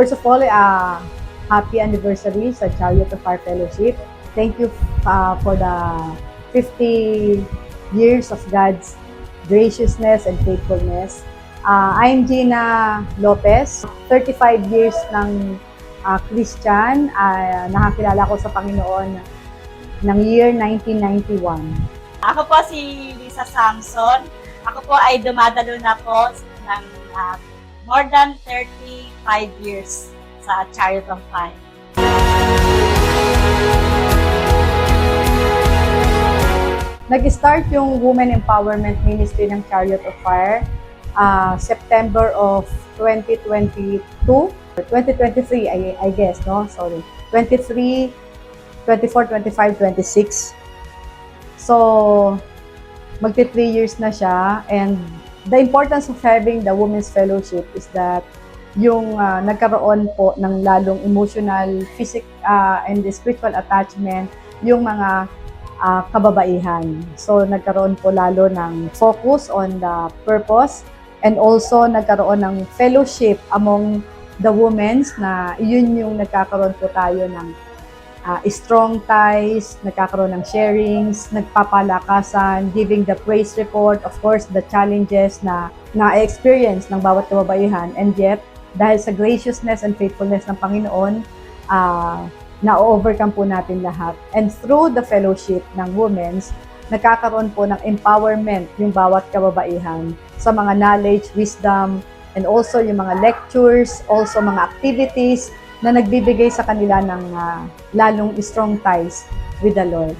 First of all, happy anniversary sa Chariot of Fire Fellowship. Thank you for the 50 years of God's graciousness and faithfulness. I'm Gina Lopez, 35 years ng Christian. Nakakilala ko sa Panginoon ng year 1991. Ako po si Lisa Samson. Ako po ay dumadalo na po ng more than 35 years sa Chariot of Fire. Nag-start yung Women Empowerment Ministry ng Chariot of Fire September of 2022, 2023 I guess, no? Sorry. 23, 24, 25, 26. So, magti 3 years na siya, and the importance of having the Women's Fellowship is that yung nagkaroon po ng lalong emotional, physical, and spiritual attachment yung mga kababaihan. So, nagkaroon po lalo ng focus on the purpose, and also nagkaroon ng fellowship among the women na yun yung nagkakaroon po tayo ng strong ties, nagkakaroon ng sharings, nagpapalakasan, giving the praise report, of course, the challenges na na-experience ng bawat kababaihan. And yet, dahil sa graciousness and faithfulness ng Panginoon, na-overcome po natin lahat. And through the fellowship ng women's, nagkakaroon po ng empowerment yung bawat kababaihan sa mga knowledge, wisdom, and also yung mga lectures, also mga activities na nagbibigay sa kanila ng lalong strong ties with the Lord.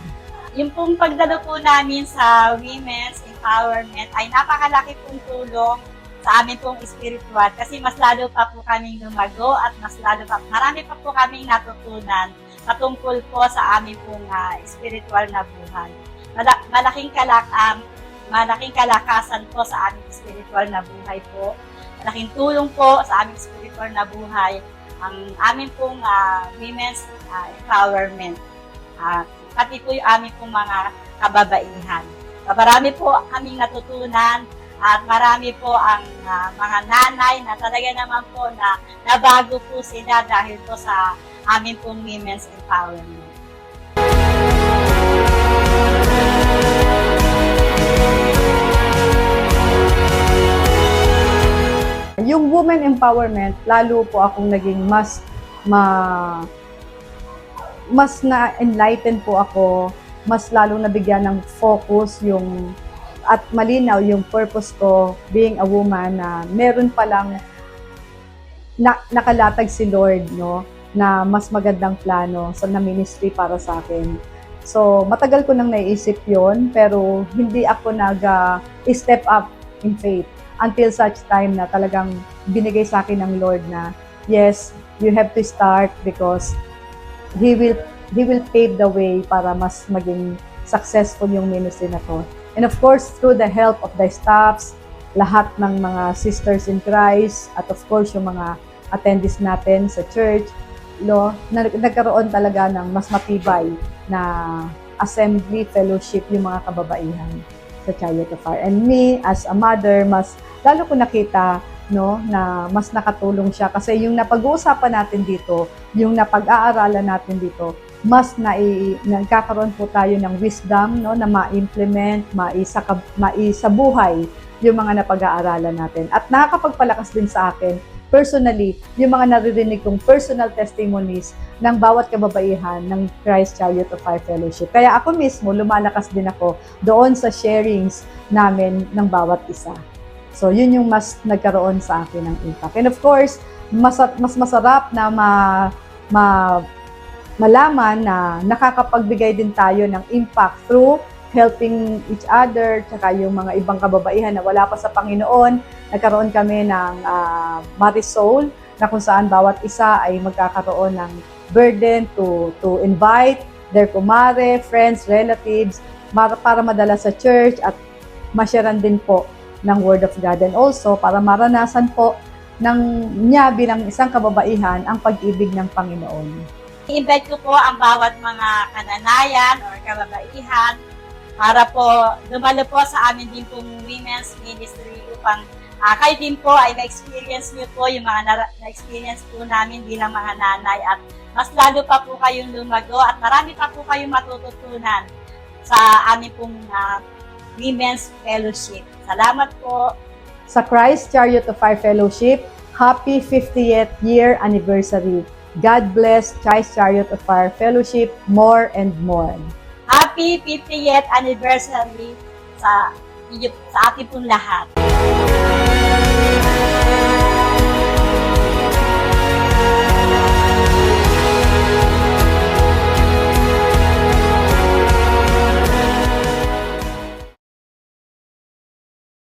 Yung pong pagdalo po namin sa Women's Empowerment ay napakalaki pong tulong sa amin pong spiritual kasi mas lalo pa po kaming lumago at mas lalo pa, marami pa po kaming natutunan patungkol po sa amin pong spiritual na buhay. Malaking kalakasan po sa aming spiritual na buhay po. Malaking tulong po sa aming spiritual na buhay ang amin pong women's empowerment. Pati po yung amin pong mga kababaihan. Marami po kaming natutunan at marami po ang mga nanay na talaga naman po na nabago po sila dahil po sa amin pong women's empowerment. Yung women empowerment, lalo po akong naging mas na-enlighten po ako, mas lalong nabigyan ng focus yung at malinaw yung purpose ko being a woman na meron palang nakalatag si Lord, no, na mas magandang plano sa ministry para sa akin. So, matagal ko nang naiisip yon, pero hindi ako nag-step up in faith until such time na talagang binigay sa akin ng Lord na, yes, you have to start because He will pave the way para mas maging successful yung ministry na to. And of course, through the help of the staffs, lahat ng mga sisters in Christ, at of course, yung mga attendees natin sa church, nagkaroon talaga ng mas matibay na assembly, fellowship yung mga kababaihan sa Chariot of Fire. And me, as a mother, mas lalo ko nakita, no, na mas nakatulong siya kasi yung napag-uusapan natin dito, yung napag-aaralan natin dito, mas nagkakaroon po tayo ng wisdom, no, na ma-implement, maisabuhay yung mga napag-aaralan natin. At nakakapagpalakas din sa akin, personally, yung mga naririnig kong personal testimonies ng bawat kababaihan ng Christ Chariot of Fire Fellowship. Kaya ako mismo, lumalakas din ako doon sa sharings namin ng bawat isa. So, yun yung mas nagkaroon sa akin ng impact. And of course, mas masarap na malaman na nakakapagbigay din tayo ng impact through helping each other, tsaka yung mga ibang kababaihan na wala pa sa Panginoon. Nagkaroon kami ng Marisol, na kung saan bawat isa ay magkakaroon ng burden to invite their kumare, friends, relatives, para madala sa church at masyaran din po ng Word of God. And also, para maranasan po niya bilang isang kababaihan ang pag-ibig ng Panginoon. I-invite ko po ang bawat mga kananayan or kababaihan para po dumalo po sa amin din pong women's ministry upang kayo din po ay na-experience niyo po yung mga na-experience po namin bilang mga nanay at mas lalo pa po kayong lumago at marami pa po kayong matututunan sa aming pong Women's Fellowship. Salamat po. Sa Christ Chariot of Fire Fellowship, happy 50th year anniversary. God bless Christ Chariot of Fire Fellowship more and more. Happy 50th anniversary sa ating pong lahat.